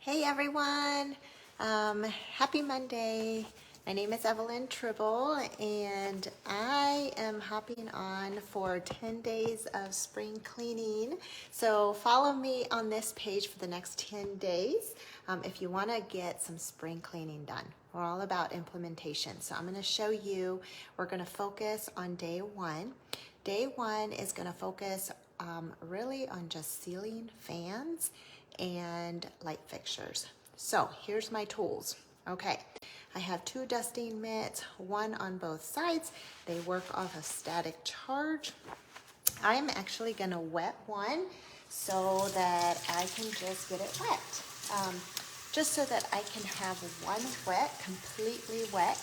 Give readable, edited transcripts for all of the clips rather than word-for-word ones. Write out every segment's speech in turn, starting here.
Hey everyone, happy Monday. My name is Evelyn Tribble and I am hopping on for 10 days of spring cleaning. So follow me on this page for the next 10 days if you want to get some spring cleaning done. We're all about implementation. So I'm going to show you, we're going to focus on day one. Day one is going to focus really on just ceiling fans and light fixtures. So here's my tools. Okay, I have two dusting mitts, one on both sides. They work off a static charge. I'm actually gonna wet one so that I can just get it wet. Just so that I can have one wet, completely wet,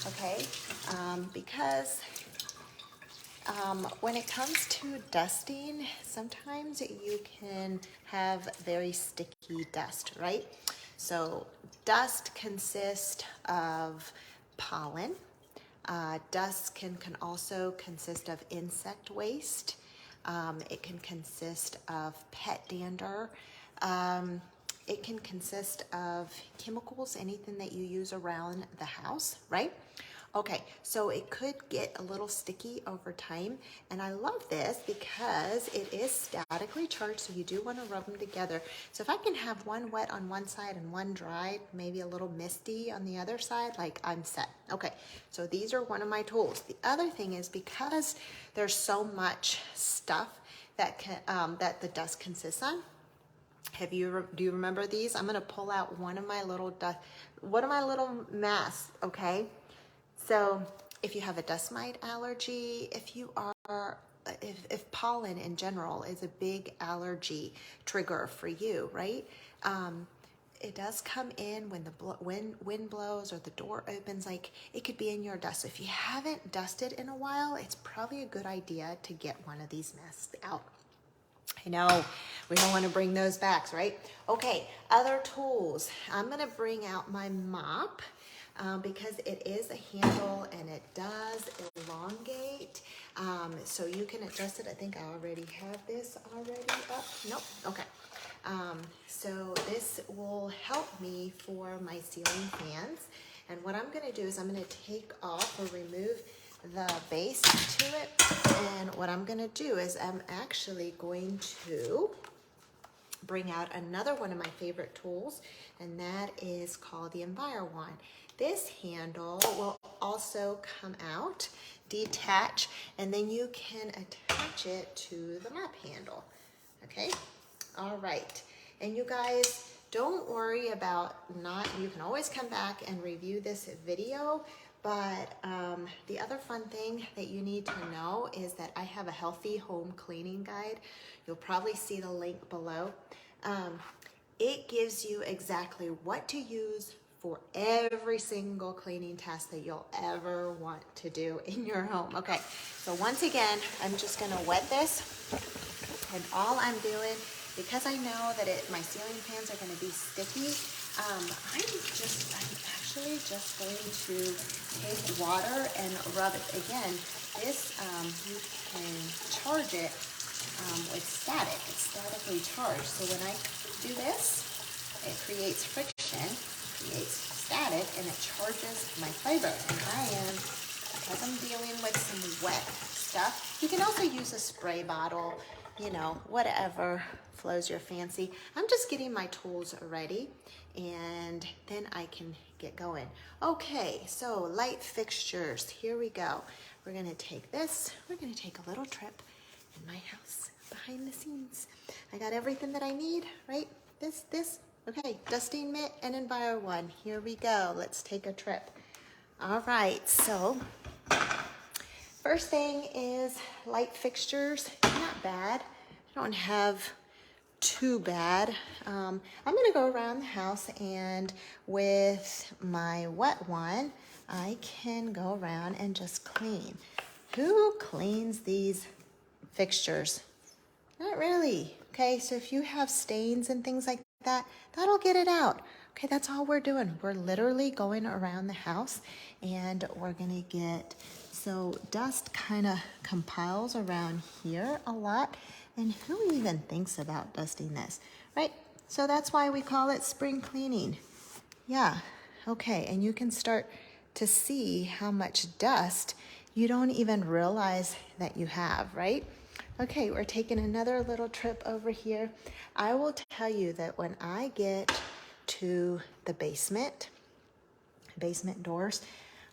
okay? Because when it comes to dusting, sometimes you can have very sticky dust, right? So dust consists of pollen. Dust can also consist of insect waste. It can consist of pet dander. It can consist of chemicals, anything that you use around the house, right? Okay, so it could get a little sticky over time, and I love this because it is statically charged, so you do want to rub them together. So if I can have one wet on one side and one dry, maybe a little misty on the other side, like I'm set. Okay, so these are one of my tools. The other thing is because there's so much stuff that that the dust consists on. Do you remember these? I'm gonna pull out one of my little masks, okay? So if you have a dust mite allergy, if pollen in general is a big allergy trigger for you, right? It does come in when the wind blows or the door opens, like it could be in your dust. So if you haven't dusted in a while, it's probably a good idea to get one of these masks out. I know, we don't want to bring those back, right? Okay, other tools. I'm gonna bring out my mop. Because it is a handle and it does elongate, so you can adjust it. I think I already have this already up. Nope, okay. So this will help me for my ceiling fans. And what I'm gonna do is I'm gonna take off or remove the base to it. And what I'm gonna do is I'm actually going to bring out another one of my favorite tools, and that is called the 𝙬𝙤𝙤𝙤𝙤. This handle will also come out, detach, and then you can attach it to the mop handle, okay? All right, and you guys, don't worry about you can always come back and review this video, but the other fun thing that you need to know is that I have a healthy home cleaning guide. You'll probably see the link below. It gives you exactly what to use for every single cleaning task that you'll ever want to do in your home. Okay, so once again, I'm just gonna wet this, and all I'm doing, because I know that my ceiling fans are gonna be sticky, I'm actually just going to take water and rub it. Again, this, you can charge it with static. It's statically charged. So when I do this, it creates friction, creates static, and it charges my fiber. And because I'm dealing with some wet stuff, you can also use a spray bottle, you know, whatever flows your fancy. I'm just getting my tools ready, and then I can get going. Okay, so light fixtures, here we go. We're gonna take this, we're gonna take a little trip in my house, behind the scenes. I got everything that I need, right? This, okay, dusting mitt and 𝙬𝙤𝙤𝙤. Here we go, let's take a trip. All right, so first thing is light fixtures, not bad. I don't have too bad. I'm gonna go around the house, and with my wet one, I can go around and just clean. Who cleans these fixtures? Not really. Okay, so if you have stains and things like that, that'll get it out. Okay, that's all we're doing. We're literally going around the house, and we're gonna get, so dust kind of compiles around here a lot. And who even thinks about dusting this, right? So that's why we call it spring cleaning. Yeah, okay, and you can start to see how much dust you don't even realize that you have, right? Okay, we're taking another little trip over here. I will tell you that when I get to the basement doors,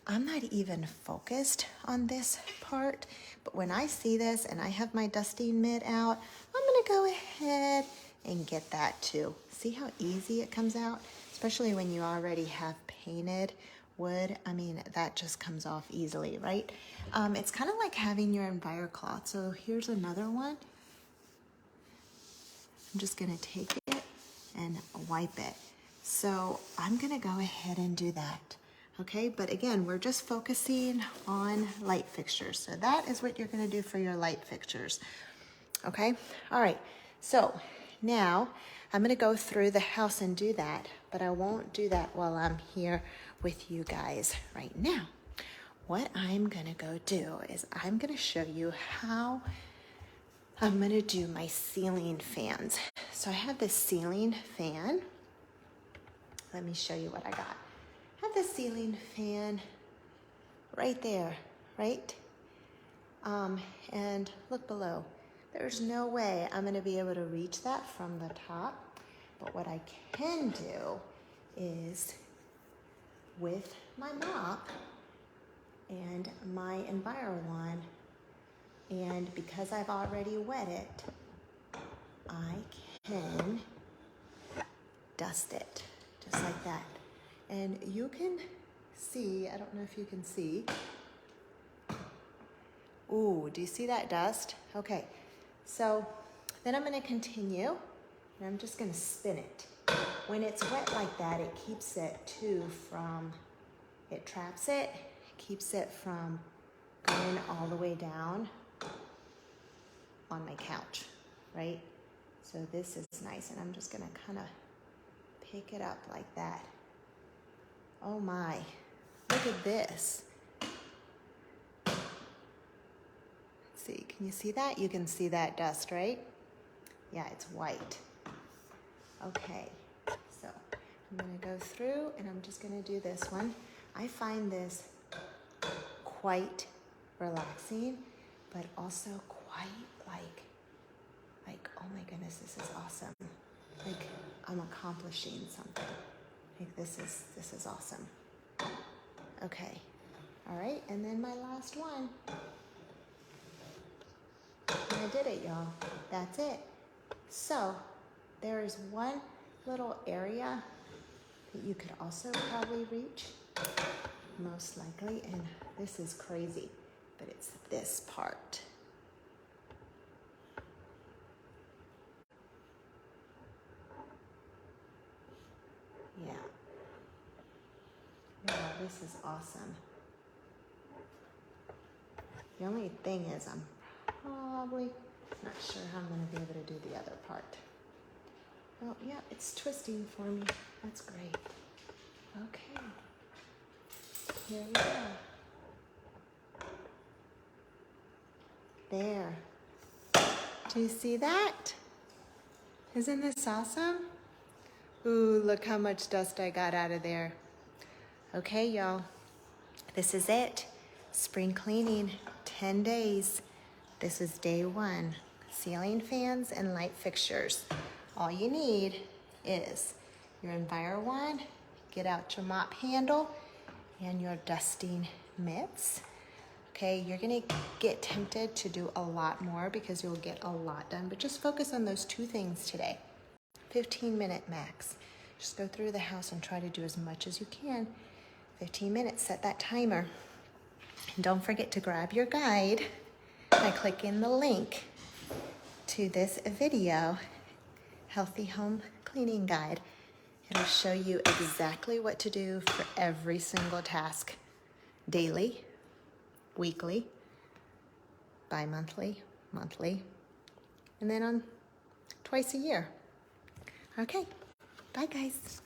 I'm not even focused on this part, but when I see this and I have my dusting mitt out, I'm gonna go ahead and get that too. See how easy it comes out? Especially when you already have painted wood. I mean, that just comes off easily, right? It's kind of like having your EnviroCloth. So here's another one. I'm just gonna take it and wipe it. So I'm gonna go ahead and do that. Okay, but again, we're just focusing on light fixtures. So that is what you're gonna do for your light fixtures. Okay, all right, so now I'm gonna go through the house and do that, but I won't do that while I'm here with you guys right now. What I'm gonna go do is I'm gonna show you how I'm gonna do my ceiling fans. So I have this ceiling fan. Let me show you what I got. I have the ceiling fan right there, right? And look below. There's no way I'm gonna be able to reach that from the top, but what I can do is with my mop and my EnviroWand, and because I've already wet it, I can dust it just like that. And you can see, I don't know if you can see. Ooh, do you see that dust? Okay, so then I'm gonna continue, and I'm just gonna spin it. When it's wet like that, it keeps it too from, it traps it, keeps it from going all the way down on my couch, right? So this is nice, and I'm just gonna kind of pick it up like that. Oh my, look at this. Let's see, can you see that? You can see that dust, right? Yeah, it's white. Okay, so I'm gonna go through and I'm just gonna do this one. I find this quite relaxing, but also quite like, oh my goodness, this is awesome. Like I'm accomplishing something. Like this is awesome. Okay, all right, and then my last one. And I did it, y'all. That's it. So there is one little area that you could also probably reach, most likely, and this is crazy, but it's this part. Yeah. Yeah, this is awesome. The only thing is I'm probably not sure how I'm going to be able to do the other part. Oh, yeah, it's twisting for me. That's great. Okay. Here we go. There. Do you see that? Isn't this awesome? Ooh, look how much dust I got out of there. Okay, y'all. This is it. Spring cleaning, 10 days. This is day 1. Ceiling fans and light fixtures. All you need is your EnviroWand, get out your mop handle, and your dusting mitts. Okay, you're gonna get tempted to do a lot more because you'll get a lot done, but just focus on those 2 things today. 15-minute max. Just go through the house and try to do as much as you can. 15 minutes, set that timer. And don't forget to grab your guide by clicking the link to this video, Healthy Home Cleaning Guide. It'll show you exactly what to do for every single task, daily, weekly, bi-monthly, monthly, and then on twice a year. Okay, bye guys.